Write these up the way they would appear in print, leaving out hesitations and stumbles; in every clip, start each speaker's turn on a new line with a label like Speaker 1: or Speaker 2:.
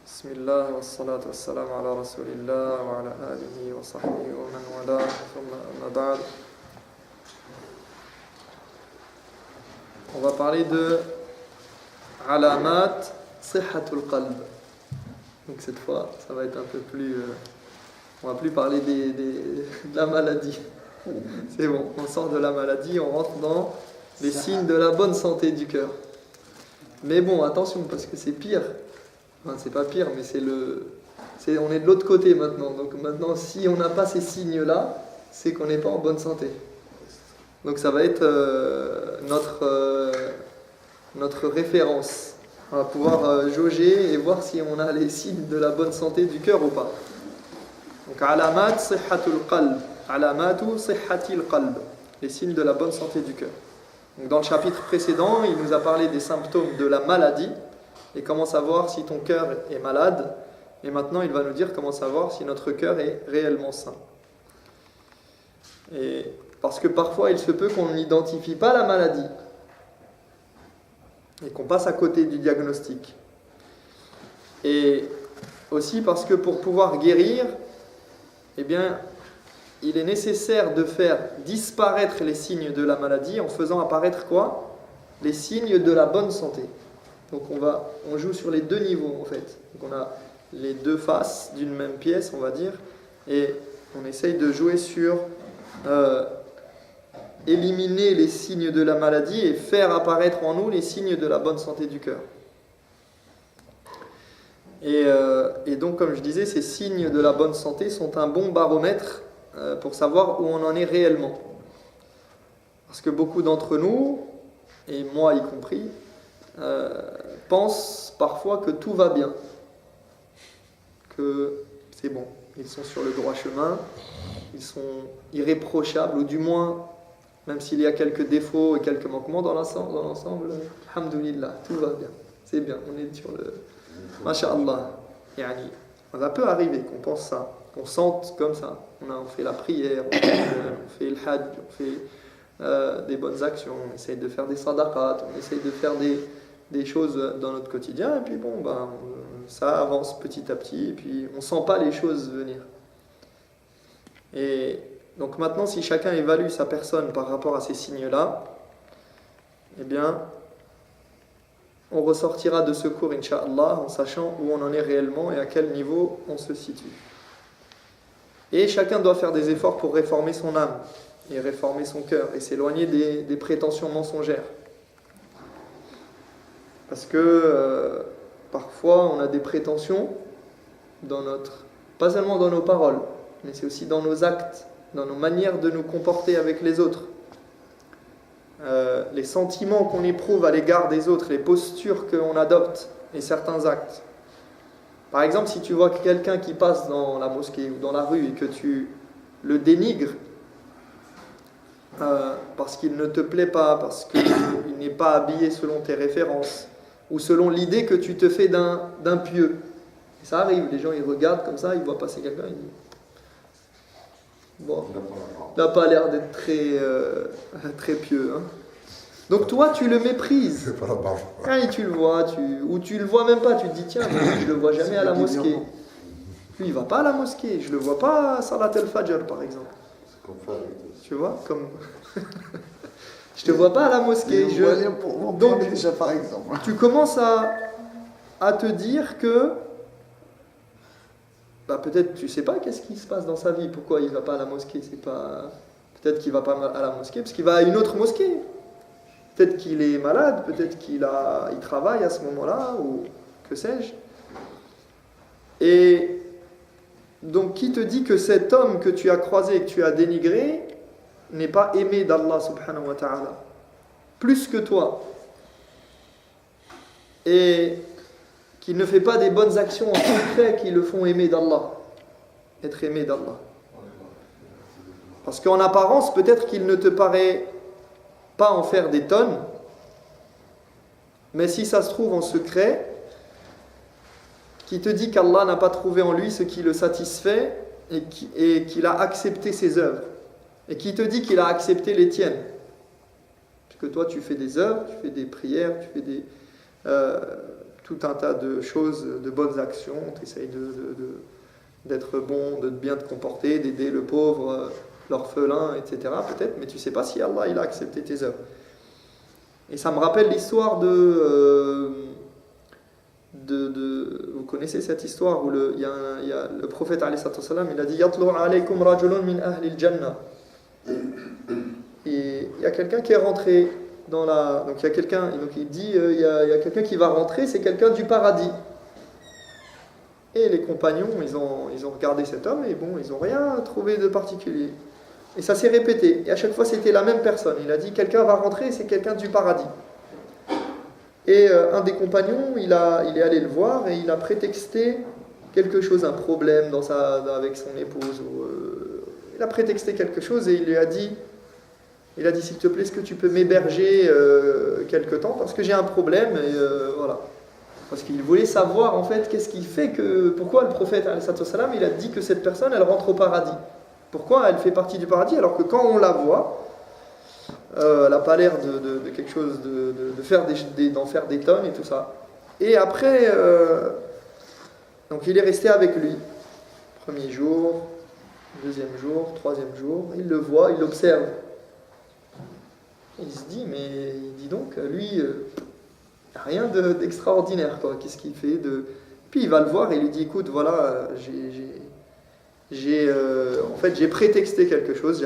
Speaker 1: بسم الله والصلاة والسلام على رسول الله وعلى آله وصحبه ومن والاه ثم أما بعد. On va parler de alamat sihhatul qalb. Donc cette fois, ça va être un peu plus... on va plus parler de la maladie. C'est bon, on sort de la maladie, on rentre dans les signes de la bonne santé du cœur. Mais bon, attention, parce que c'est pire. Enfin, c'est pas pire, mais on est de l'autre côté maintenant. Donc maintenant, si on n'a pas ces signes-là, c'est qu'on n'est pas en bonne santé. Donc ça va être notre référence. On va pouvoir jauger et voir si on a les signes de la bonne santé du cœur ou pas. Donc alamat sihhatul qalb. Alamatu sihhatil qalb. Les signes de la bonne santé du cœur. Donc dans le chapitre précédent, il nous a parlé des symptômes de la maladie et comment savoir si ton cœur est malade. Et maintenant, il va nous dire comment savoir si notre cœur est réellement sain. Et parce que parfois, il se peut qu'on n'identifie pas la maladie et qu'on passe à côté du diagnostic. Et aussi parce que pour pouvoir guérir, eh bien, il est nécessaire de faire disparaître les signes de la maladie en faisant apparaître quoi ? Les signes de la bonne santé. Donc on joue sur les deux niveaux en fait. Donc on a les deux faces d'une même pièce, on va dire, et on essaye de jouer sur éliminer les signes de la maladie et faire apparaître en nous les signes de la bonne santé du cœur. Et donc, comme je disais, ces signes de la bonne santé sont un bon baromètre pour savoir où on en est réellement. Parce que beaucoup d'entre nous, et moi y compris, pensent parfois que tout va bien, que c'est bon, ils sont sur le droit chemin, ils sont irréprochables, ou du moins, même s'il y a quelques défauts et quelques manquements dans l'ensemble, alhamdoulilah, tout va bien, c'est bien, on est sur le... Masha'Allah, yani, ça peut arriver qu'on pense ça, qu'on sente comme ça. On fait la prière, on fait le hajj, on fait des bonnes actions, on essaye de faire des sadaqat, on essaye de faire des choses dans notre quotidien, et puis bon, ça avance petit à petit, et puis on ne sent pas les choses venir. Et donc maintenant, si chacun évalue sa personne par rapport à ces signes-là, eh bien, on ressortira de ce cours, Inch'Allah, en sachant où on en est réellement et à quel niveau on se situe. Et chacun doit faire des efforts pour réformer son âme et réformer son cœur et s'éloigner des prétentions mensongères. Parce que parfois on a des prétentions pas seulement dans nos paroles, mais c'est aussi dans nos actes, dans nos manières de nous comporter avec les autres. Les sentiments qu'on éprouve à l'égard des autres, les postures qu'on adopte et certains actes. Par exemple, si tu vois quelqu'un qui passe dans la mosquée ou dans la rue et que tu le dénigres parce qu'il ne te plaît pas, parce qu'il n'est pas habillé selon tes références ou selon l'idée que tu te fais d'un pieux. Et ça arrive, les gens ils regardent comme ça, ils voient passer quelqu'un, ils disent bon, il n'a pas l'air d'être très pieux. Hein. Donc toi, tu le méprises.
Speaker 2: C'est pas la barge.
Speaker 1: Quand tu le vois, ou tu le vois même pas, tu te dis tiens, mais je le vois jamais à la mosquée. Lui, il va pas à la mosquée. Je le vois pas à Salat al-Fajr, par exemple.
Speaker 2: C'est comme ça.
Speaker 1: Tu vois, comme je te vois pas à la mosquée.
Speaker 3: Donc déjà, par exemple.
Speaker 1: Tu commences à te dire que peut-être tu sais pas qu'est-ce qui se passe dans sa vie, pourquoi il va pas à la mosquée, peut-être qu'il va pas à la mosquée parce qu'il va à une autre mosquée. Peut-être qu'il est malade, peut-être qu'il travaille à ce moment-là, ou que sais-je. Et donc, qui te dit que cet homme que tu as croisé et que tu as dénigré n'est pas aimé d'Allah subhanahu wa ta'ala, plus que toi, et qu'il ne fait pas des bonnes actions en secret qui le font aimer d'Allah, être aimé d'Allah. Parce qu'en apparence, peut-être qu'il ne te paraît pas en faire des tonnes, mais si ça se trouve en secret, qui te dit qu'Allah n'a pas trouvé en lui ce qui le satisfait et qu'il a accepté ses œuvres, et qui te dit qu'il a accepté les tiennes. Parce que toi tu fais des œuvres, tu fais des prières, tout un tas de choses, de bonnes actions, tu essayes d'être bon, de bien te comporter, d'aider le pauvre, l'orphelin, etc. Peut-être, mais tu ne sais pas si Allah il a accepté tes œuvres. Et ça me rappelle l'histoire vous connaissez cette histoire où il y a le prophète alayhi salam, il a dit Yatlu alaykum rajulun min ahli al-jannah. Et il y a quelqu'un qui est rentré dans la. Donc il y a quelqu'un, donc il dit il y a quelqu'un qui va rentrer, c'est quelqu'un du paradis. Et les compagnons, ils ont regardé cet homme et bon, ils n'ont rien trouvé de particulier. Et ça s'est répété. Et à chaque fois, c'était la même personne. Il a dit quelqu'un va rentrer, c'est quelqu'un du paradis. Et un des compagnons, il est allé le voir et il a prétexté quelque chose, un problème avec son épouse. Il a prétexté quelque chose et il lui a dit s'il te plaît, est-ce que tu peux m'héberger quelque temps parce que j'ai un problème et voilà. Parce qu'il voulait savoir en fait qu'est-ce qui fait pourquoi le prophète salam, il a dit que cette personne elle rentre au paradis. Pourquoi elle fait partie du paradis alors que quand on la voit, elle n'a pas l'air de quelque chose d'en faire des tonnes et tout ça. Et après, donc il est resté avec lui. Premier jour, deuxième jour, troisième jour, il le voit, il l'observe. Il se dit, mais dis donc, lui, rien d'extraordinaire, quoi. Qu'est-ce qu'il fait Puis il va le voir et il lui dit, écoute, voilà, en fait, j'ai prétexté quelque chose,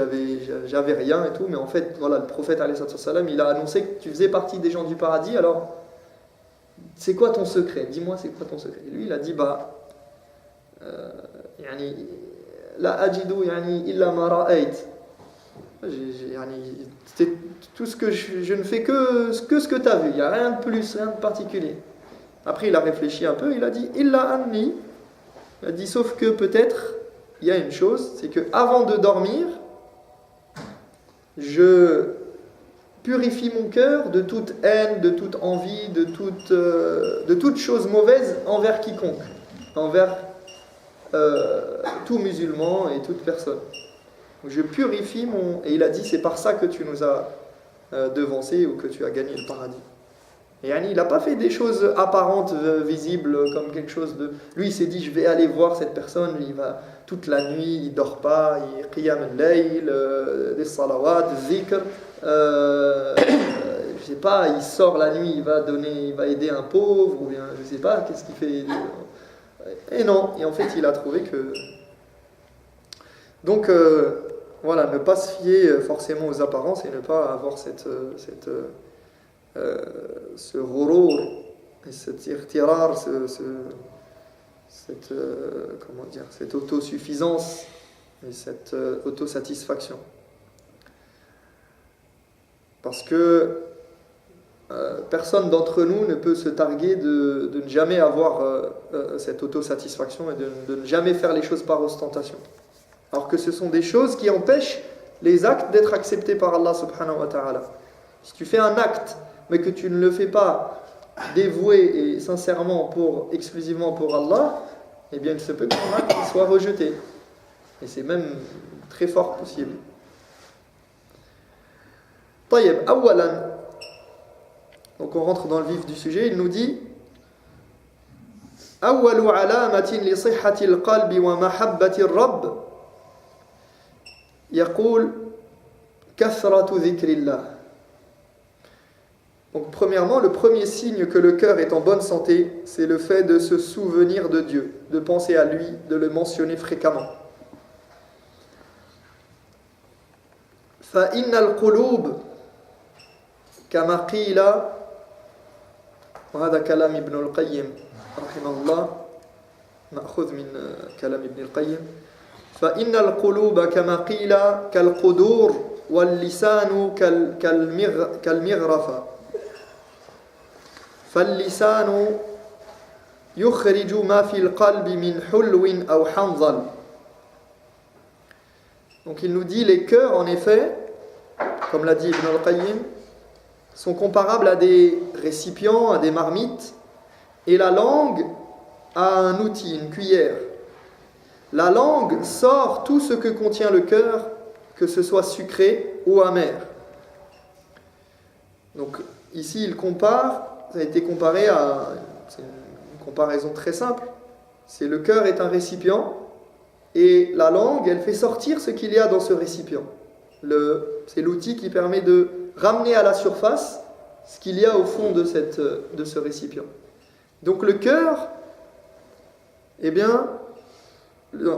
Speaker 1: j'avais rien et tout, mais en fait, voilà, le prophète, alayhi salam, il a annoncé que tu faisais partie des gens du paradis, alors, c'est quoi ton secret? Dis-moi, c'est quoi ton secret? Et lui, il a dit, la ajidu illa ma ra'ayt. C'est tout ce que je ne fais que ce que tu as vu, il n'y a rien de plus, rien de particulier. Après, il a réfléchi un peu, il a dit, illa anni. Il a dit, sauf que peut-être, il y a une chose, c'est que avant de dormir, je purifie mon cœur de toute haine, de toute envie, de toute chose mauvaise envers quiconque, envers tout musulman et toute personne. Je purifie Et il a dit, c'est par ça que tu nous as devancés ou que tu as gagné le paradis. Et il n'a pas fait des choses apparentes, visibles, comme quelque chose de... Lui, il s'est dit, je vais aller voir cette personne, il va toute la nuit, il ne dort pas, il qiyam al-layl, des salawat, des zikr, je sais pas, il sort la nuit, il va aider un pauvre, ou bien, je sais pas, qu'est-ce qu'il fait. Et non, et en fait, il a trouvé que... Donc, voilà, ne pas se fier forcément aux apparences et ne pas avoir ce ghurur et cet irtirar, cette autosuffisance et cette autosatisfaction. Parce que personne d'entre nous ne peut se targuer de ne jamais avoir cette autosatisfaction et de ne jamais faire les choses par ostentation. Alors que ce sont des choses qui empêchent les actes d'être acceptés par Allah subhanahu wa ta'ala. Si tu fais un acte mais que tu ne le fais pas dévoué et sincèrement exclusivement pour Allah, eh bien il se peut que ton acte soit rejeté. Et c'est même très fort possible. Tayyib, awalan. Donc on rentre dans le vif du sujet, il nous dit Awwalu alamatin li sihhati al-qalbi wa mahabbati ar-rabb yaqul kathratu dhikrillah. Donc premièrement, le premier signe que le cœur est en bonne santé, c'est le fait de se souvenir de Dieu, de penser à lui, de le mentionner fréquemment. فَإِنَّ الْقُلُوبَ كَمَا قِيلَ وهذا كلام ابن القيم رحمه الله مأخوذ من كلام ابن القيم فإن القلوب كما قيل كالقدور واللسان كالمغرفة فاللسان يخرج ما في القلب من حلو أو حنظل. Donc il nous dit les cœurs en effet, comme l'a dit Ibn al-Qayyim, sont comparables à des récipients, à des marmites, et la langue a un outil, une cuillère. La langue sort tout ce que contient le cœur, que ce soit sucré ou amer. Donc ici il compare, ça a été comparé à c'est une comparaison très simple. C'est le cœur est un récipient et la langue, elle fait sortir ce qu'il y a dans ce récipient. C'est l'outil qui permet de ramener à la surface ce qu'il y a au fond de ce récipient. Donc le cœur, eh bien,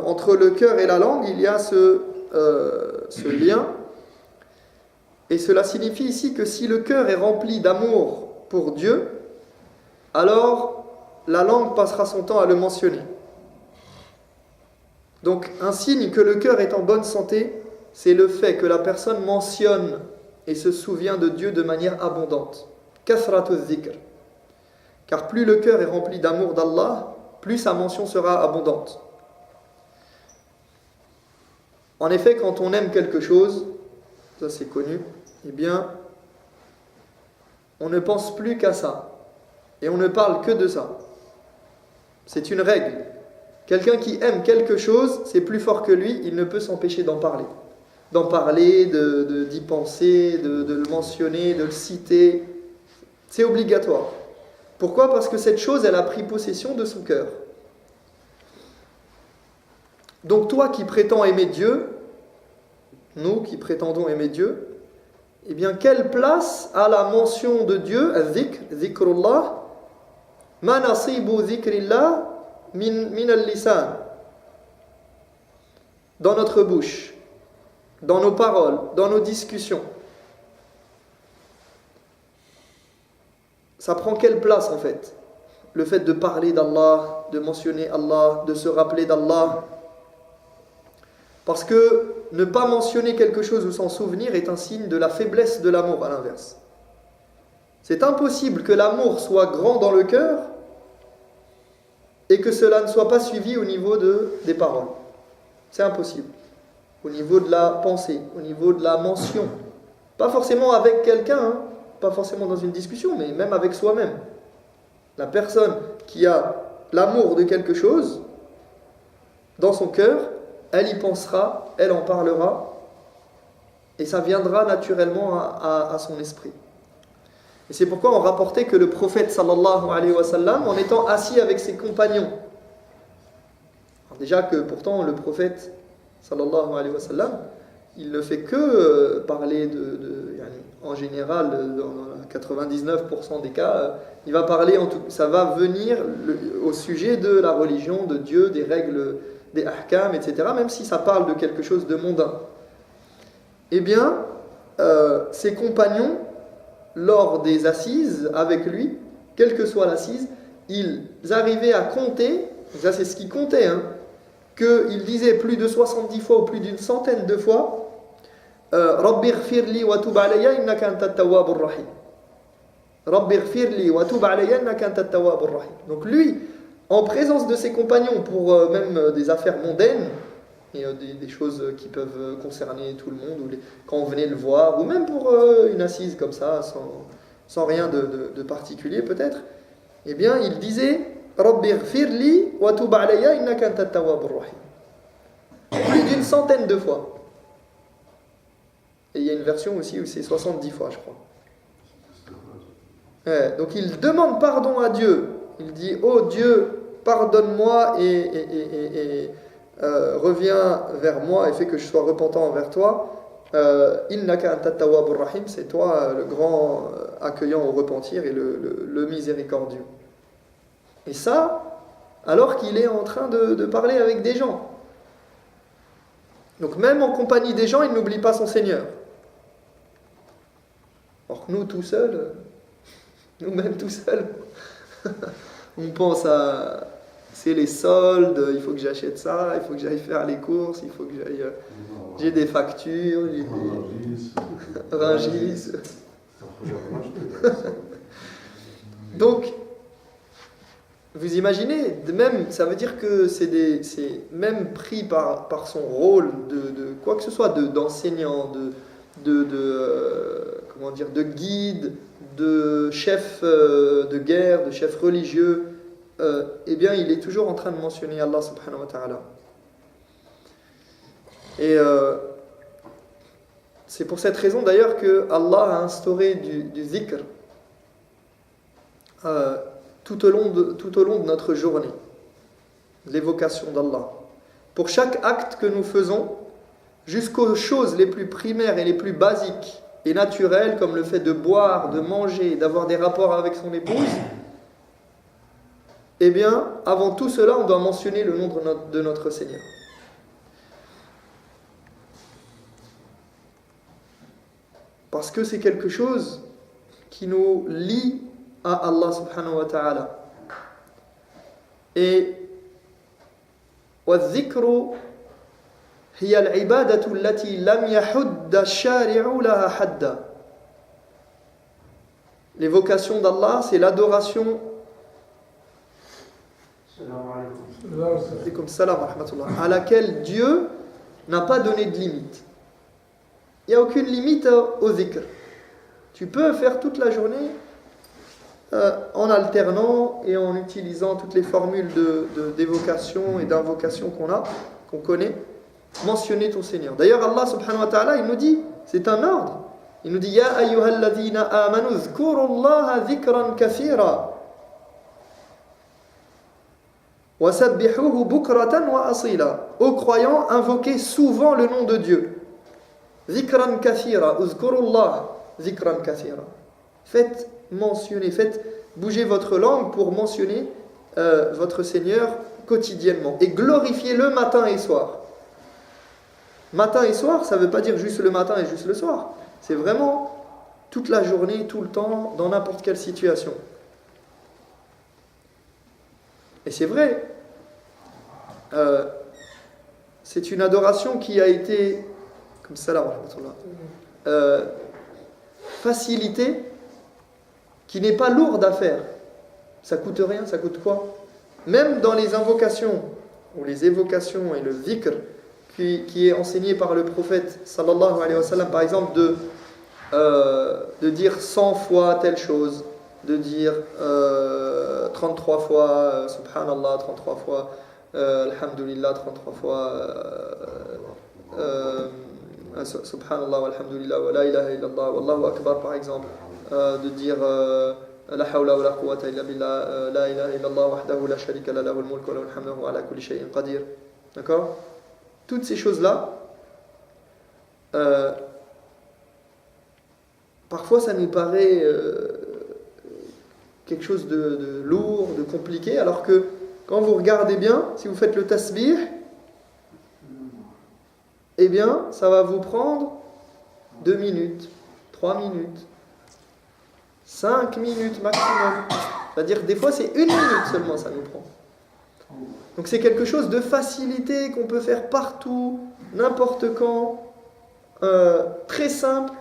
Speaker 1: entre le cœur et la langue, il y a ce lien. Et cela signifie ici que si le cœur est rempli d'amour pour Dieu, alors la langue passera son temps à le mentionner. Donc un signe que le cœur est en bonne santé, c'est le fait que la personne mentionne et se souvient de Dieu de manière abondante. Kathratu dhikr. Car plus le cœur est rempli d'amour d'Allah, plus sa mention sera abondante. En effet, quand on aime quelque chose, ça c'est connu, eh bien, on ne pense plus qu'à ça. Et on ne parle que de ça. C'est une règle. Quelqu'un qui aime quelque chose, c'est plus fort que lui, il ne peut s'empêcher d'en parler. D'en parler, d'y penser, de le mentionner, de le citer. C'est obligatoire. Pourquoi ? Parce que cette chose, elle a pris possession de son cœur. Donc toi qui prétends aimer Dieu, nous qui prétendons aimer Dieu, eh bien quelle place a la mention de Dieu, al-dhikr, dhikrullah, ma nasibu dhikrillah min al-lisan, dans notre bouche, dans nos paroles, dans nos discussions. Ça prend quelle place en fait ? Le fait de parler d'Allah, de mentionner Allah, de se rappeler d'Allah. Parce que ne pas mentionner quelque chose ou s'en souvenir est un signe de la faiblesse de l'amour, à l'inverse. C'est impossible que l'amour soit grand dans le cœur et que cela ne soit pas suivi au niveau des paroles. C'est impossible. Au niveau de la pensée, au niveau de la mention. Pas forcément avec quelqu'un, pas forcément dans une discussion, mais même avec soi-même. La personne qui a l'amour de quelque chose dans son cœur, elle y pensera, elle en parlera, et ça viendra naturellement à son esprit. Et c'est pourquoi on rapportait que le prophète sallallahu alayhi wa sallam, en étant assis avec ses compagnons, alors déjà que pourtant le prophète sallallahu alayhi wa sallam, il ne fait que parler en général, dans 99% des cas, il va parler, ça va venir au sujet de la religion, de Dieu, des règles, des ahkam, etc., même si ça parle de quelque chose de mondain. Eh bien, ses compagnons, lors des assises avec lui, quelle que soit l'assise, ils arrivaient à compter, ça c'est ce qui comptait, qu'ils disaient plus de 70 fois ou plus d'une centaine de fois Rabbi ighfirli wa tub alayya innaka antat tawwabur rahim. Rabbi ighfirli wa tub alayya innaka antat tawwabur rahim. Donc lui, en présence de ses compagnons, pour même des affaires mondaines, et des choses qui peuvent concerner tout le monde, ou quand on venait le voir, ou même pour une assise comme ça, sans rien de particulier peut-être, eh bien il disait Rabbi ighfirli wa tub alayya innaka antat tawwabur rahim. Plus d'une centaine de fois. Et il y a une version aussi où c'est 70 fois, je crois. Donc il demande pardon à Dieu. Il dit « Oh Dieu, pardonne-moi et reviens vers moi et fais que je sois repentant envers toi. Innaka anta tawwabur rahim, c'est toi le grand accueillant au repentir et le miséricordieux. » Et ça, alors qu'il est en train de parler avec des gens. Donc même en compagnie des gens, il n'oublie pas son Seigneur. Or que nous, tout seuls, nous-mêmes tout seuls, on pense à... C'est les soldes, il faut que j'achète ça, il faut que j'aille faire les courses, il faut que j'aille... J'ai des factures, j'ai des... Rungis. Donc, vous imaginez, même, ça veut dire que c'est même pris par son rôle de quoi que ce soit, d'enseignant, comment dire, de guide, de chef de guerre, de chef religieux, eh bien il est toujours en train de mentionner Allah subhanahu wa ta'ala. Et c'est pour cette raison d'ailleurs que Allah a instauré du zikr tout au long de notre journée, l'évocation d'Allah. Pour chaque acte que nous faisons, jusqu'aux choses les plus primaires et les plus basiques et naturelles, comme le fait de boire, de manger, d'avoir des rapports avec son épouse, eh bien, avant tout cela, on doit mentionner le nom de notre Seigneur. Parce que c'est quelque chose qui nous lie à Allah subhanahu wa ta'ala. Et وَالذِّكْرُ هي العبادة التي لم يحد الشارع لها حدا. L'évocation d'Allah, c'est l'adoration à laquelle Dieu n'a pas donné de limite. Il n'y a aucune limite au zikr. Tu peux faire toute la journée en alternant et en utilisant toutes les formules d'évocation et d'invocation qu'on connaît, mentionner ton Seigneur. D'ailleurs, Allah subhanahu wa ta'ala, il nous dit, c'est un ordre. Il nous dit, Ya ayyuhalladhina amanu zkurullaha dhikran kathira wa sabbihuhu bukratan wa asila. Ô croyants, invoquez souvent le nom de Dieu. Dhikran kathira, uzkurullah dhikran kathira. Faites mentionner, faites bouger votre langue pour mentionner votre Seigneur quotidiennement et glorifiez-le matin et soir. Matin et soir, ça ne veut pas dire juste le matin et juste le soir. C'est vraiment toute la journée, tout le temps, dans n'importe quelle situation. Et c'est vrai, c'est une adoration qui a été, comme ça là, facilitée, qui n'est pas lourde à faire. Ça coûte rien, ça coûte quoi? Même dans les invocations, ou les évocations et le dhikr, qui est enseigné par le prophète sallallahu alayhi wa sallam, par exemple de dire 100 fois telle chose, de dire 33 fois subhanallah, 33 fois alhamdulillah, 33 fois subhanallah walhamdulillah wa la ilaha illallah wallahu akbar, par exemple, de dire la hawla wa la quwwata illa billah, la ilaha illallah wahdahu la sharika la lahul mulku wa lahul hamdu wa ala kulli shay'in qadir. D'accord? Toutes ces choses-là, parfois ça nous paraît quelque chose de lourd, de compliqué, alors que quand vous regardez bien, si vous faites le tasbih, eh bien, ça va vous prendre 2 minutes, 3 minutes, 5 minutes maximum. C'est-à-dire, des fois, c'est 1 minute seulement, ça nous prend. Donc c'est quelque chose de facilité qu'on peut faire partout, n'importe quand, très simple.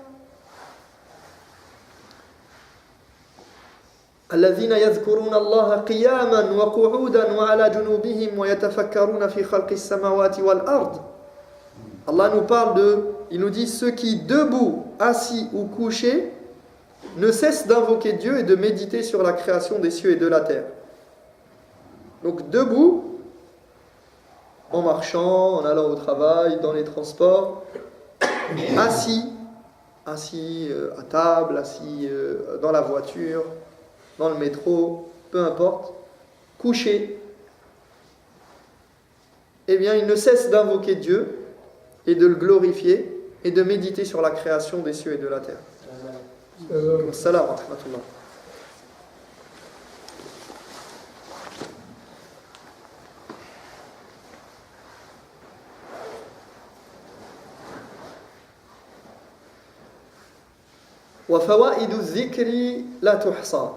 Speaker 1: الذين يذكرون الله قياما وقعودا وعلى جنوبهم ويتفكرون في خلق السماوات والأرض. Allah nous parle il nous dit ceux qui debout, assis ou couchés ne cessent d'invoquer Dieu et de méditer sur la création des cieux et de la terre. Donc debout, en marchant, en allant au travail, dans les transports, assis à table, assis dans la voiture, dans le métro, peu importe, couché, eh bien, il ne cesse d'invoquer Dieu et de le glorifier et de méditer sur la création des cieux et de la terre. Salam wa rahmatullah. وفوائد الذكر لا تحصى.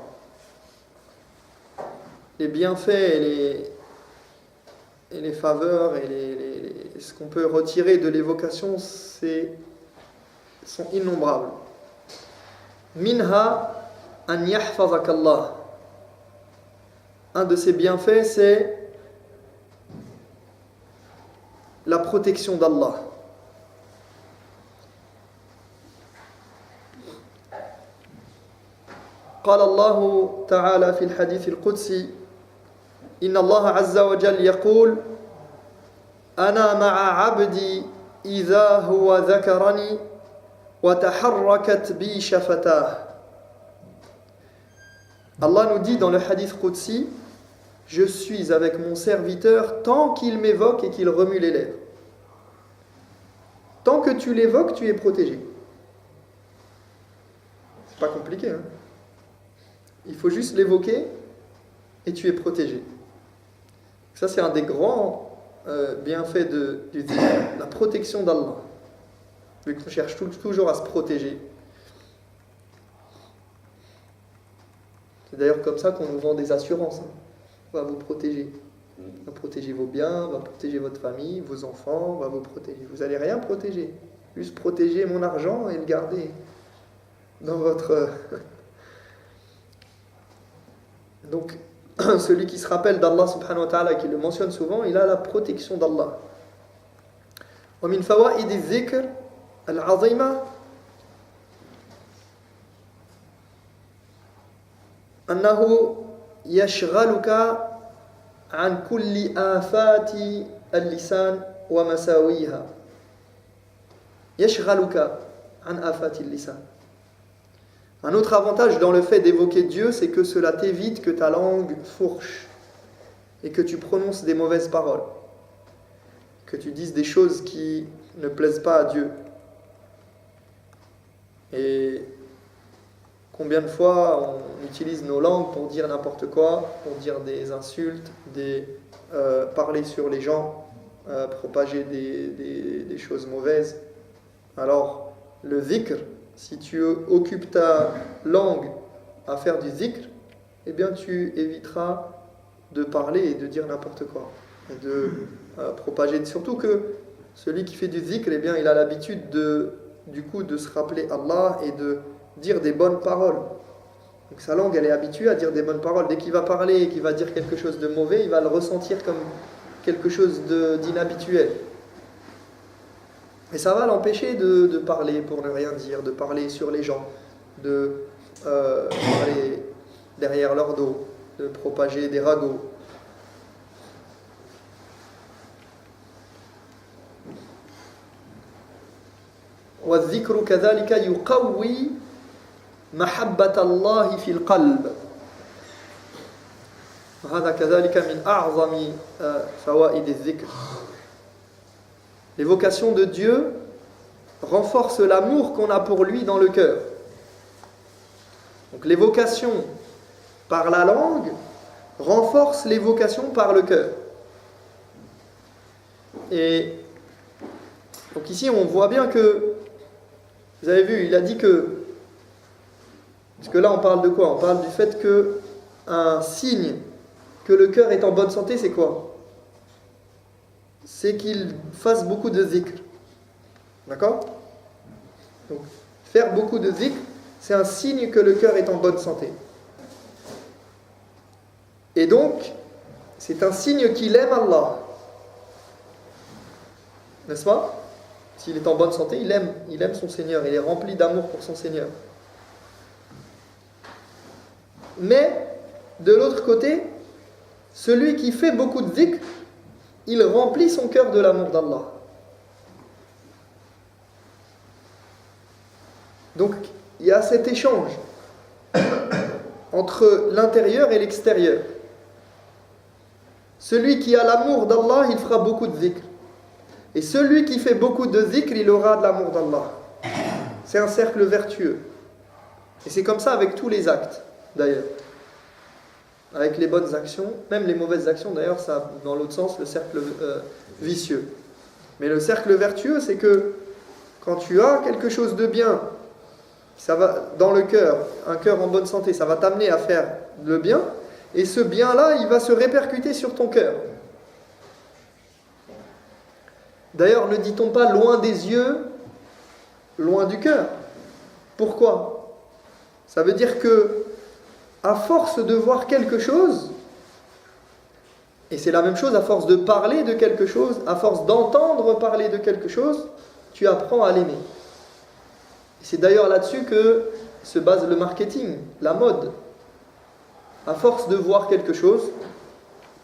Speaker 1: Les bienfaits et les faveurs et ce qu'on peut retirer de l'évocation sont innombrables. Minha an yahfazak Allah. Un de ces bienfaits, c'est la protection d'Allah. قال الله تعالى في الحديث القدسي إن الله عز وجل يقول أنا مع عبدي إذا هو ذكرني وتحركت بي شفتاه Allah nous dit dans le hadith Qudsi, je suis avec mon serviteur tant qu'il m'évoque et qu'il remue les lèvres. Tant que tu l'évoques, tu es protégé. C'est pas compliqué, hein? Il faut juste l'évoquer et tu es protégé. Ça, c'est un des grands bienfaits du dhikr, la protection d'Allah. Vu qu'on cherche toujours à se protéger. C'est d'ailleurs comme ça qu'on nous vend des assurances. Hein. On va vous protéger. On va protéger vos biens, on va protéger votre famille, vos enfants, on va vous protéger. Vous n'allez rien protéger. Juste protéger mon argent et le garder dans votre... Donc, celui qui se rappelle d'Allah subhanahu wa ta'ala, qui le mentionne souvent, il a la protection d'Allah. ومن فوائد الذكر العظيمة أنه يشغلك عن كل آفات اللسان ومساويها. يشغلك عن آفات اللسان. Un autre avantage dans le fait d'évoquer Dieu, c'est que cela t'évite que ta langue fourche et que tu prononces des mauvaises paroles, que tu dises des choses qui ne plaisent pas à Dieu. Et combien de fois on utilise nos langues pour dire n'importe quoi, pour dire des insultes, parler sur les gens, propager des choses mauvaises. Alors, le dhikr, si tu occupes ta langue à faire du dhikr, eh bien tu éviteras de parler et de dire n'importe quoi. Et de propager. Surtout que celui qui fait du dhikr, eh bien, il a l'habitude de se rappeler Allah et de dire des bonnes paroles. Donc sa langue, elle est habituée à dire des bonnes paroles. Dès qu'il va parler et qu'il va dire quelque chose de mauvais, il va le ressentir comme quelque chose d'inhabituel. Et ça va l'empêcher de parler pour ne rien dire, de parler sur les gens, de parler derrière leur dos, de propager des ragots. والذكر كذلك يقوي محبة الله في القلب. وهذا كذلك من أعظم فوائد الذكر. L'évocation de Dieu renforce l'amour qu'on a pour lui dans le cœur. Donc l'évocation par la langue renforce l'évocation par le cœur. Et donc ici on voit bien que, vous avez vu, il a dit que, parce que là on parle de quoi? On parle du fait que un signe que le cœur est en bonne santé, c'est quoi? C'est qu'il fasse beaucoup de zikr. D'accord? Donc, faire beaucoup de zikr, c'est un signe que le cœur est en bonne santé. Et donc, c'est un signe qu'il aime Allah. N'est-ce pas? S'il est en bonne santé, il aime son Seigneur, il est rempli d'amour pour son Seigneur. Mais, de l'autre côté, celui qui fait beaucoup de zikr, il remplit son cœur de l'amour d'Allah. Donc, il y a cet échange entre l'intérieur et l'extérieur. Celui qui a l'amour d'Allah, il fera beaucoup de zikr. Et celui qui fait beaucoup de zikr, il aura de l'amour d'Allah. C'est un cercle vertueux. Et c'est comme ça avec tous les actes, d'ailleurs. Avec les bonnes actions, même les mauvaises actions, d'ailleurs, ça a dans l'autre sens le cercle vicieux. Mais le cercle vertueux, c'est que quand tu as quelque chose de bien, ça va dans le cœur, un cœur en bonne santé, ça va t'amener à faire le bien, et ce bien-là, il va se répercuter sur ton cœur. D'ailleurs, ne dit-on pas loin des yeux, loin du cœur? Pourquoi? Ça veut dire que à force de voir quelque chose, et c'est la même chose à force de parler de quelque chose, à force d'entendre parler de quelque chose, tu apprends à l'aimer. Et c'est d'ailleurs là-dessus que se base le marketing, la mode. À force de voir quelque chose,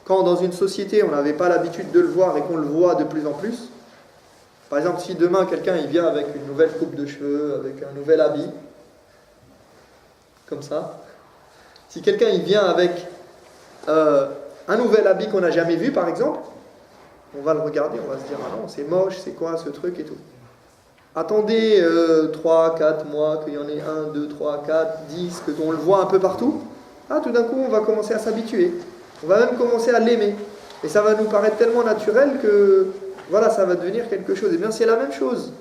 Speaker 1: quand dans une société on n'avait pas l'habitude de le voir et qu'on le voit de plus en plus, par exemple si demain quelqu'un il vient avec une nouvelle coupe de cheveux, avec un nouvel habit, comme ça, Si quelqu'un il vient avec un nouvel habit qu'on n'a jamais vu, par exemple, on va le regarder, on va se dire, ah non, c'est moche, c'est quoi ce truc et tout. Attendez 3, 4 mois, qu'il y en ait 1, 2, 3, 4, 10, qu'on le voit un peu partout. Ah, tout d'un coup, on va commencer à s'habituer. On va même commencer à l'aimer. Et ça va nous paraître tellement naturel que, voilà, ça va devenir quelque chose. Eh bien, c'est la même chose.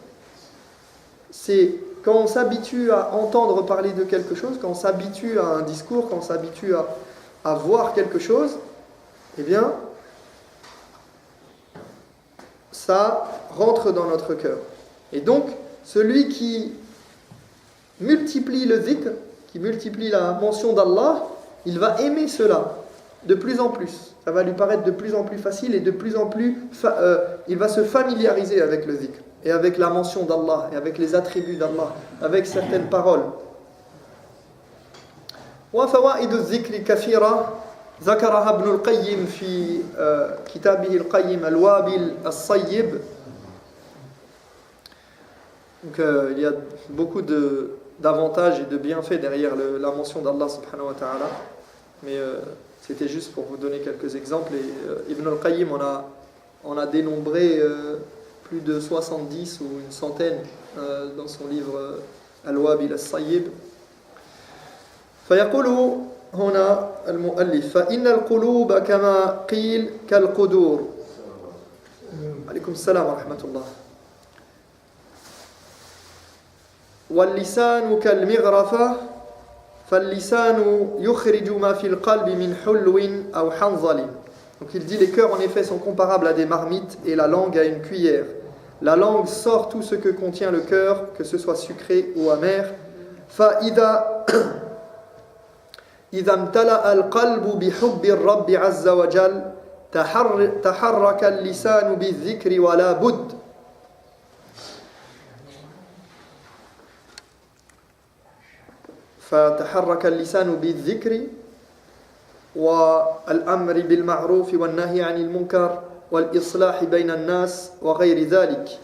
Speaker 1: C'est quand on s'habitue à entendre parler de quelque chose, quand on s'habitue à un discours, quand on s'habitue à voir quelque chose, eh bien, ça rentre dans notre cœur. Et donc, celui qui multiplie le dhikr, qui multiplie la mention d'Allah, il va aimer cela de plus en plus. Ça va lui paraître de plus en plus facile et de plus en plus... il va se familiariser avec le dhikr, et avec la mention d'Allah, et avec les attributs d'Allah, avec certaines paroles. وفوائد الذكر كثيرة ذكرها ابن القيم في كتابه القيم الوابل الصيب. Donc il y a beaucoup d'avantages et de bienfaits derrière la mention d'Allah subhanahu wa ta'ala. Mais c'était juste pour vous donner quelques exemples. Et Ibn al-Qayyim on a dénombré plus de 70 ou une centaine dans son livre Al-Wabil al-Sayyib. فيقول هنا المؤلف فإن القلوب كما قيل كالقدور. عليكم السلام ورحمة الله. واللسان كالمغرفة فاللسان يخرج ما في القلب من حلو أو حنظل. Donc il dit les cœurs en effet sont comparables à des marmites et la langue à une cuillère. La langue sort tout ce que contient le cœur, que ce soit sucré ou amer. فإذا امتلأ القلب بحب الرب عز وجل تحرك اللسان بالذكر ولا بد. فتحرك اللسان بالذكر والأمر بالمعروف والنهي عن المنكر والإصلاح بين الناس وغير ذلك.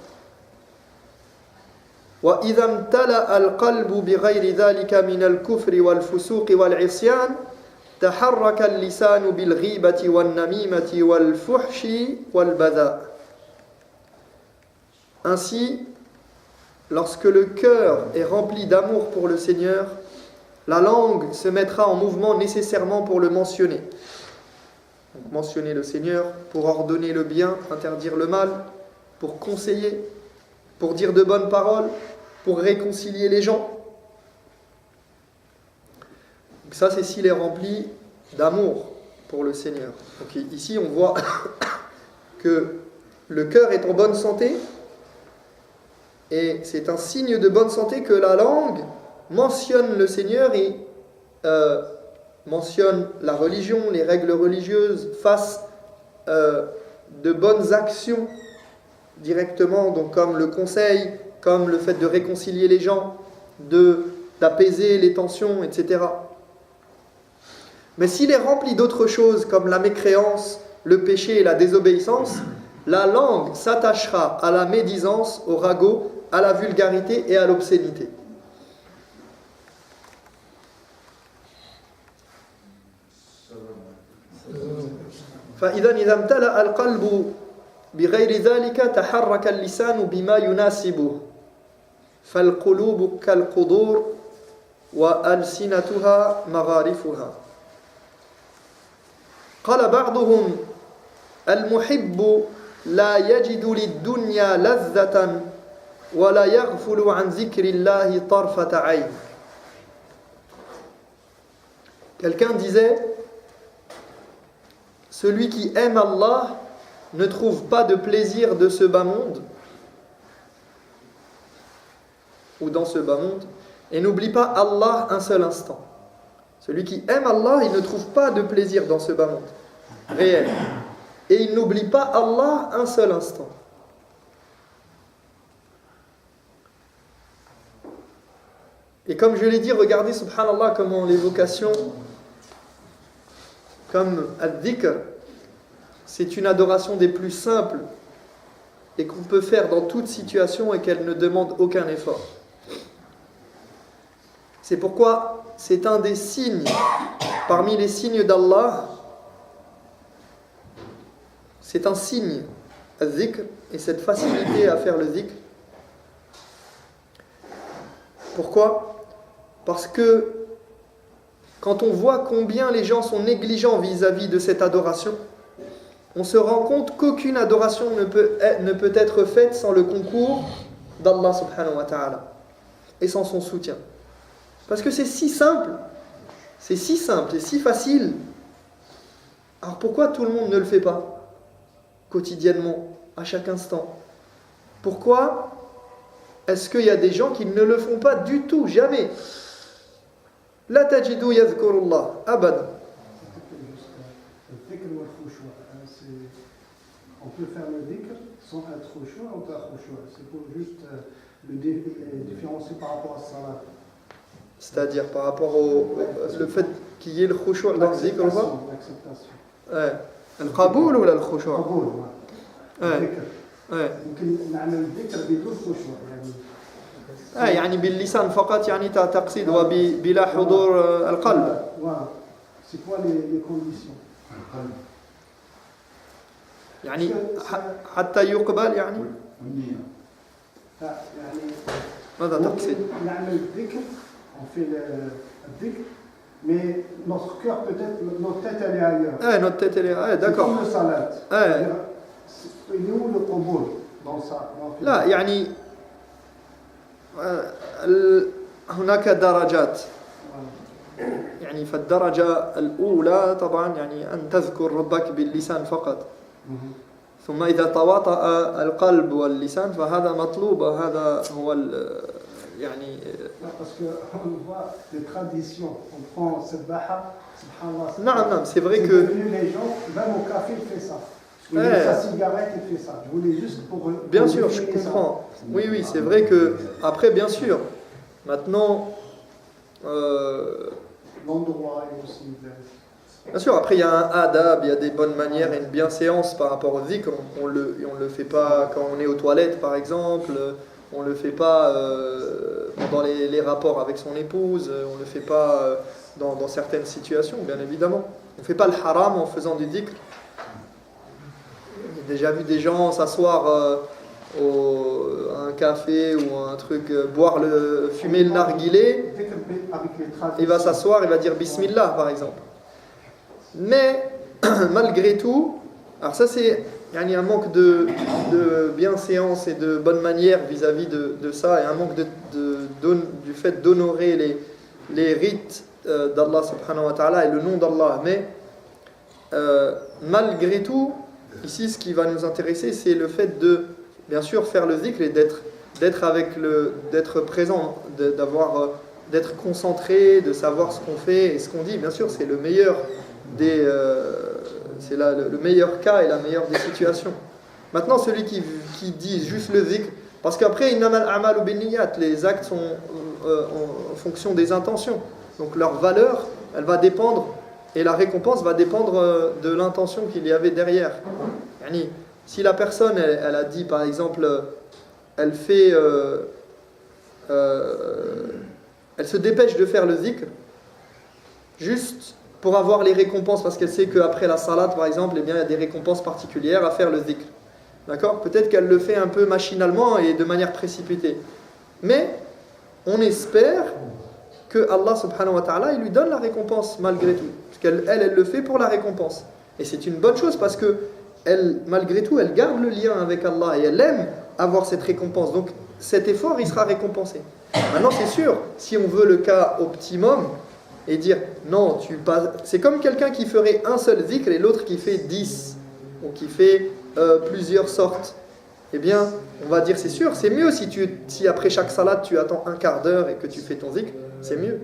Speaker 1: وإذا امتلأ القلب بغير ذلك من الكفر والفسوق والعصيان تحرك اللسان بالغيبة والنميمة والفحش والبذاء. Ainsi, lorsque le cœur est rempli d'amour pour le Seigneur, la langue se mettra en mouvement nécessairement pour le mentionner. Donc, mentionner le Seigneur, pour ordonner le bien, interdire le mal, pour conseiller, pour dire de bonnes paroles, pour réconcilier les gens. Donc ça, c'est s'il est rempli d'amour pour le Seigneur. Donc ici, on voit que le cœur est en bonne santé, et c'est un signe de bonne santé que la langue mentionne le Seigneur et mentionne la religion, les règles religieuses, fasse de bonnes actions directement, donc comme le conseil, comme le fait de réconcilier les gens, d'apaiser les tensions, etc. Mais s'il est rempli d'autres choses comme la mécréance, le péché et la désobéissance, la langue s'attachera à la médisance, au ragot, à la vulgarité et à l'obscénité. فإذا امتلأ القلب بغير ذلك تحرك اللسان بما يناسبه فالقلوب كالقدور وألسنتها مغارفها. قال بعضهم المحب لا يجد للدنيا لذة ولا يغفل عن ذكر الله طرفة عين. Quelqu'un disait, celui qui aime Allah ne trouve pas de plaisir de ce bas monde ou dans ce bas monde et n'oublie pas Allah un seul instant. Celui qui aime Allah, il ne trouve pas de plaisir dans ce bas monde réel et il n'oublie pas Allah un seul instant. Et comme je l'ai dit, regardez subhanallah comment l'évocation comme al-dhikr, c'est une adoration des plus simples et qu'on peut faire dans toute situation et qu'elle ne demande aucun effort. C'est pourquoi c'est un des signes, parmi les signes d'Allah, c'est un signe, al-dhikr, et cette facilité à faire le dhikr. Pourquoi? Parce que quand on voit combien les gens sont négligents vis-à-vis de cette adoration, on se rend compte qu'aucune adoration ne peut être faite sans le concours d'Allah subhanahu wa ta'ala et sans son soutien. Parce que c'est si simple et si facile. Alors pourquoi tout le monde ne le fait pas quotidiennement, à chaque instant? Pourquoi est-ce qu'il y a des gens qui ne le font pas du tout, jamais? La tajidu yadhkurullah, abad.
Speaker 2: On peut faire le dhikr sans être khushu' ou pas khushu'. C'est pour juste le différencier par rapport à salat.
Speaker 1: C'est-à-dire par rapport le fait qu'il y ait le khushu' dans le dhikr ou pas?
Speaker 2: L'acceptation.
Speaker 1: Ouais. القبول ولا الخشوع؟
Speaker 2: قبول.
Speaker 1: الذكر.
Speaker 2: ممكن نعمل الذكر بدون خشوع يعني.
Speaker 1: يعني باللسان فقط يعني تقصد وبلا حضور القلب.
Speaker 2: Voilà. C'est quoi les conditions?
Speaker 1: يعني حتى يقبل يعني؟
Speaker 2: يعني
Speaker 1: ماذا تقصد؟
Speaker 2: نعمل الذكر, on fait le dhikr, mais notre cœur peut-être, notre tête elle est ailleurs.
Speaker 1: notre tête elle est d'accord.
Speaker 2: C'est comme le salat. Il est où le qaboul dans ça?
Speaker 1: لا يعني هناك درجات. يعني فالدرجة الأولى طبعا يعني أن تذكر ربك باللسان فقط. ثم إذا تواطأ القلب واللسان فهذا مطلوب. هذا هو يعني.
Speaker 2: Parce qu'on voit les traditions. On prend cette baha, subhanallah.
Speaker 1: نعم c'est vrai que.
Speaker 2: Les gens, même au café, ils font ça. Il met sa cigarette, il fait ça. Je voulais juste pour.
Speaker 1: Bien sûr, je comprends. Oui, c'est vrai que. Après, bien sûr. Maintenant.
Speaker 2: L'endroit est aussi.
Speaker 1: Bien sûr, après il y a un adab, il y a des bonnes manières et une bienséance par rapport au dhikr. On le fait pas quand on est aux toilettes par exemple, on le fait pas pendant les rapports avec son épouse, on le fait pas dans certaines situations, bien évidemment. On fait pas le haram en faisant du dhikr. J'ai déjà vu des gens s'asseoir à un café ou un truc, fumer le narguilé, il va s'asseoir, il va dire Bismillah par exemple. Mais malgré tout, alors ça c'est un manque de bienséance et de bonne manière vis-à-vis de ça, et un manque du fait d'honorer les rites d'Allah subhanahu wa ta'ala et le nom d'Allah. Mais malgré tout, ici ce qui va nous intéresser, c'est le fait de bien sûr faire le dhikr et d'être présent, d'être concentré, de savoir ce qu'on fait et ce qu'on dit. Bien sûr, c'est le meilleur c'est le meilleur cas et la meilleure des situations. Maintenant, celui qui dit juste le dhikr, parce qu'après, innamal a'malu binniyat, les actes sont en fonction des intentions. Donc leur valeur, elle va dépendre, et la récompense va dépendre de l'intention qu'il y avait derrière. Yani, si la personne, elle a dit par exemple, elle se dépêche de faire le dhikr, juste pour avoir les récompenses, parce qu'elle sait qu'après la salat, par exemple, il y a des récompenses particulières à faire le dhikr. D'accord? Peut-être qu'elle le fait un peu machinalement et de manière précipitée. Mais on espère que Allah subhanahu wa ta'ala, il lui donne la récompense malgré tout. Parce qu'elle le fait pour la récompense. Et c'est une bonne chose parce que malgré tout, elle garde le lien avec Allah et elle aime avoir cette récompense. Donc cet effort, il sera récompensé. Maintenant, c'est sûr, si on veut le cas optimum, et dire non, c'est comme quelqu'un qui ferait un seul dhikr et l'autre qui fait 10 ou qui fait plusieurs sortes. Eh bien, on va dire c'est sûr, c'est mieux si après chaque salat tu attends un quart d'heure et que tu fais ton dhikr, c'est mieux.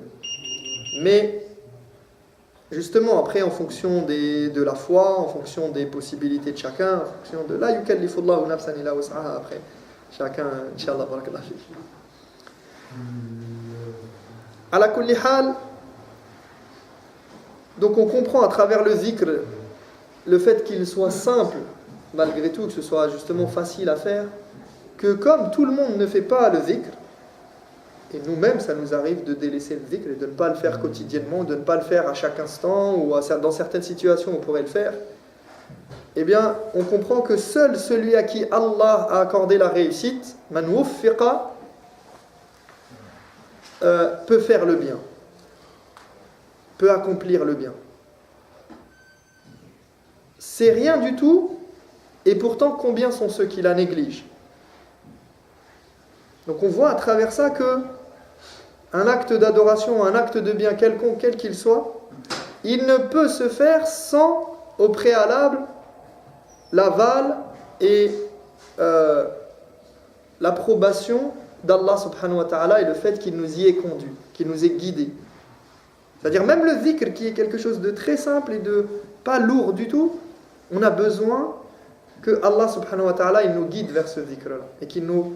Speaker 1: Mais justement, après, en fonction de la foi, en fonction des possibilités de chacun, en fonction de la yukallifullahu nafsan illa wus'aha, après chacun, Inch'Allah, barakallah fik. Ala kulli hal. Donc on comprend à travers le dhikr le fait qu'il soit simple, malgré tout, que ce soit justement facile à faire, que comme tout le monde ne fait pas le dhikr, Et nous-mêmes, ça nous arrive de délaisser le dhikr et de ne pas le faire quotidiennement, de ne pas le faire à chaque instant ou dans certaines situations on pourrait le faire. Eh bien, on comprend que seul celui à qui Allah a accordé la réussite, man wuffiqa, peut faire le bien, peut accomplir le bien. C'est rien du tout, et pourtant combien sont ceux qui la négligent? Donc on voit à travers ça que un acte d'adoration, un acte de bien quelconque, quel qu'il soit, il ne peut se faire sans, au préalable, l'aval et l'approbation d'Allah subhanahu wa ta'ala et le fait qu'il nous y ait conduit, qu'il nous ait guidés. C'est-à-dire même le dhikr qui est quelque chose de très simple et de pas lourd du tout, on a besoin que Allah subhanahu wa ta'ala il nous guide vers ce dhikr-là et qu'il nous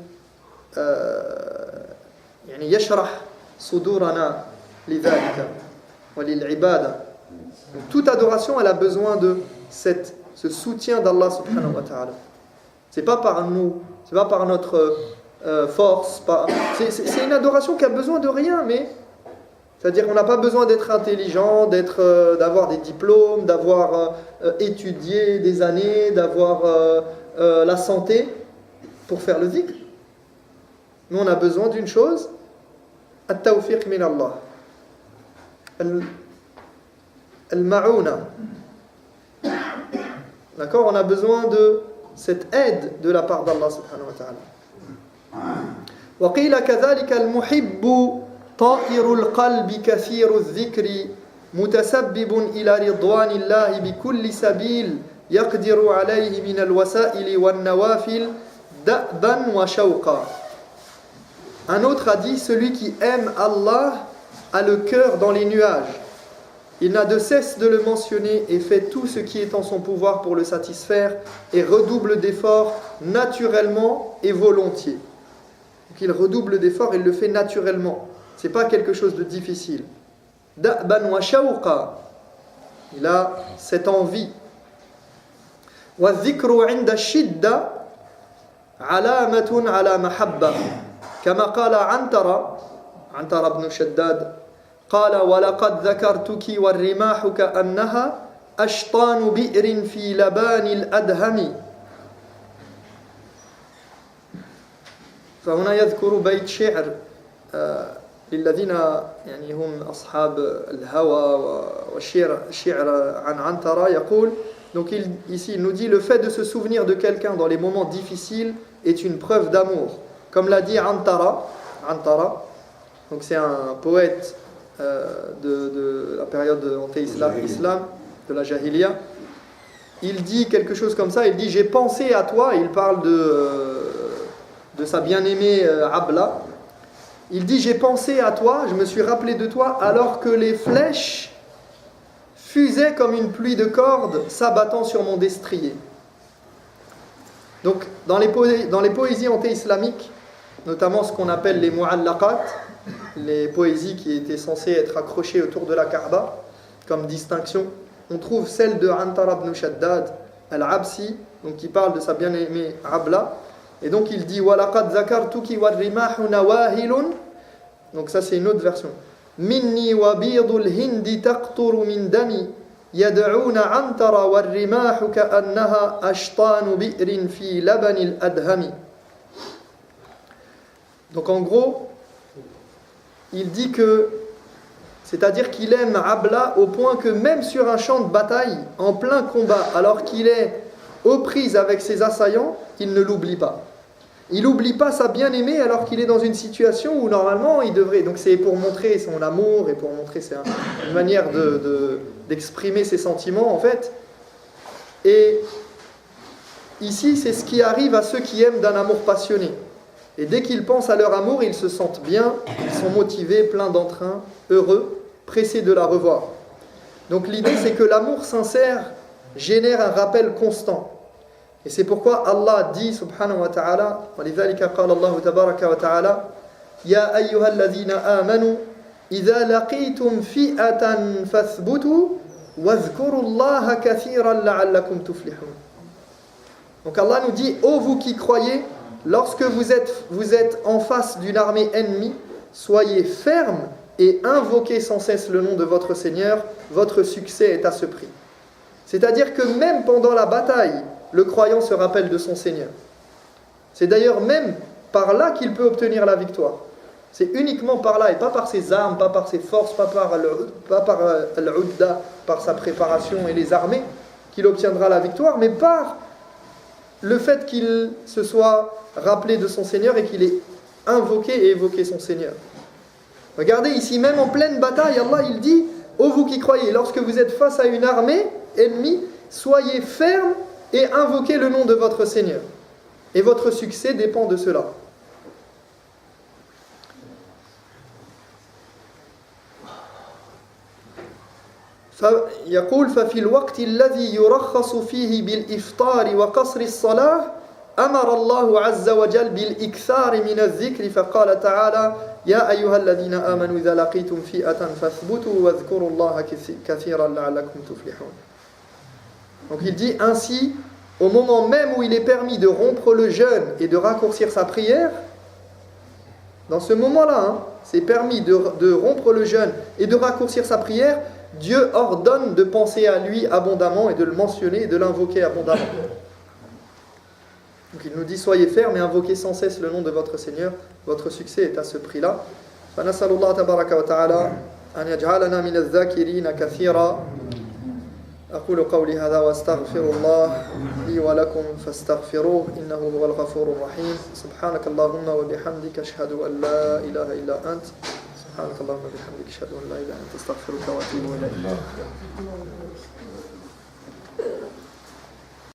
Speaker 1: yashrah sudurana lidhalika wa lil'ibada. Toute adoration elle a besoin de ce soutien d'Allah subhanahu wa ta'ala. C'est pas par nous, c'est pas par notre force, c'est une adoration qui a besoin de rien, mais c'est-à-dire qu'on n'a pas besoin d'être intelligent, d'avoir des diplômes, d'avoir étudié des années, d'avoir la santé pour faire le dhikr. Nous on a besoin d'une chose, at-tawfiq min Allah, al-ma'una. D'accord, on a besoin de cette aide de la part d'Allah subhanahu wa ta'ala. وقيل كذلك المحب طائر القلب كثير الذكر متسبب إلى رضوان الله بكل سبيل يقدر عليه من الوسائل والنوافل دأبا وشوقا. Un autre a dit, celui qui aime Allah a le cœur dans les nuages. Il n'a de cesse de le mentionner et fait tout ce qui est en son pouvoir pour le satisfaire et redouble d'efforts naturellement et volontiers. Donc il redouble d'efforts, il le fait naturellement. C'est pas quelque chose de difficile. Da'ban wa shawqa. Il a cette envie. Wa dhikru 'inda shidda 'alamatun 'ala mahabba. Kama qala Antara ibn Shaddad قال ولقد ذكرتك والرماح كأنها أشطان بئر في لبان الأدهم. فهنا يذكر بيت شعر للذين يعني هم أصحاب الهوى والشعر عن عنترة يقول. Donc ici il nous dit le fait de se souvenir de quelqu'un dans les moments difficiles est une preuve d'amour. Comme l'a dit Antara, donc c'est un poète de la période anté-islam, de la Jahiliya. Il dit quelque chose comme ça, il dit j'ai pensé à toi, il parle de sa bien-aimée Abla. Il dit j'ai pensé à toi, je me suis rappelé de toi alors que les flèches fusaient comme une pluie de cordes s'abattant sur mon destrier. Donc dans les poésies anté-islamiques, notamment ce qu'on appelle les mu'allaqat, les poésies qui étaient censées être accrochées autour de la Kaaba comme distinction, on trouve celle de Antara ibn Shaddad al-Absi, donc qui parle de sa bien-aimée Abla, et donc il dit walaqad zakartuki warrimahu nawahilun, donc ça c'est une autre version, minni wabidul hindi taqturu min dami yad'una Antara warrimahu ka'annaha ashtanu bi'rin fi labanil adhami. Donc en gros il dit que, c'est-à-dire qu'il aime Abla au point que même sur un champ de bataille, en plein combat, alors qu'il est aux prises avec ses assaillants, il ne l'oublie pas. Il n'oublie pas sa bien-aimée alors qu'il est dans une situation où normalement il devrait. Donc c'est pour montrer son amour et pour montrer une manière d'exprimer ses sentiments en fait. Et ici c'est ce qui arrive à ceux qui aiment d'un amour passionné. Et dès qu'ils pensent à leur amour, ils se sentent bien, ils sont motivés, pleins d'entrain, heureux, pressés de la revoir. Donc l'idée c'est que l'amour sincère génère un rappel constant. Et c'est pourquoi Allah dit subhanahu wa ta'ala, وَلِذَلِكَ قَالَ اللَّهُ تَبَارَكَ وَتَعَالَى يَا أَيُّهَا الَّذِينَ آمَنُوا إِذَا لَقِيتُمْ فِئَةً فَاثْبُتُوا وَاذْكُرُوا اللَّهَ كَثِيرًا لَعَلَّكُمْ تُفْلِحُونَ. Donc Allah nous dit, ô vous qui croyez, lorsque vous êtes en face d'une armée ennemie, soyez fermes et invoquez sans cesse le nom de votre Seigneur, votre succès est à ce prix. C'est-à-dire que même pendant la bataille, le croyant se rappelle de son Seigneur. C'est d'ailleurs même par là qu'il peut obtenir la victoire. C'est uniquement par là, et pas par ses armes, pas par ses forces, pas par al-udda, par sa préparation et les armées, qu'il obtiendra la victoire, mais par le fait qu'il se soit rappelé de son Seigneur et qu'il ait invoqué et évoqué son Seigneur. Regardez ici, même en pleine bataille, Allah il dit, ô vous qui croyez, lorsque vous êtes face à une armée ennemie, soyez fermes et invoquez le nom de votre Seigneur. Et votre succès dépend de cela. يقول ففي الوقت الذي يرخص فيه بالإفطار وقصر الصلاة أمر الله عز وجل بالإكثار من الذكر فقال تعالى يا أيها الذين آمنوا إذا لقيتم فئة فاثبتوا واذكروا الله كثيرا لعلكم تفلحون. Donc il dit ainsi, au moment même où il est permis de rompre le jeûne et de raccourcir sa prière, dans ce moment-là, c'est permis de rompre le jeûne et de raccourcir sa prière, Dieu ordonne de penser à lui abondamment et de le mentionner et de l'invoquer abondamment. Donc il nous dit soyez fermes et invoquez sans cesse le nom de votre Seigneur, votre succès est à ce prix-là. فنسأل الله تبارك وتعالى أن يجعلنا من الذاكرين كثيرا. أقول قولي هذا وأستغفر الله لي ولكم فاستغفروه إنه هو الغفور الرحيم. سبحانك اللهم وبحمدك أشهد أن لا إله إلا أنت. سبحانك اللهم وبحمدك أشهد أن لا إله إلا أنت أستغفرك وأتوب إليك.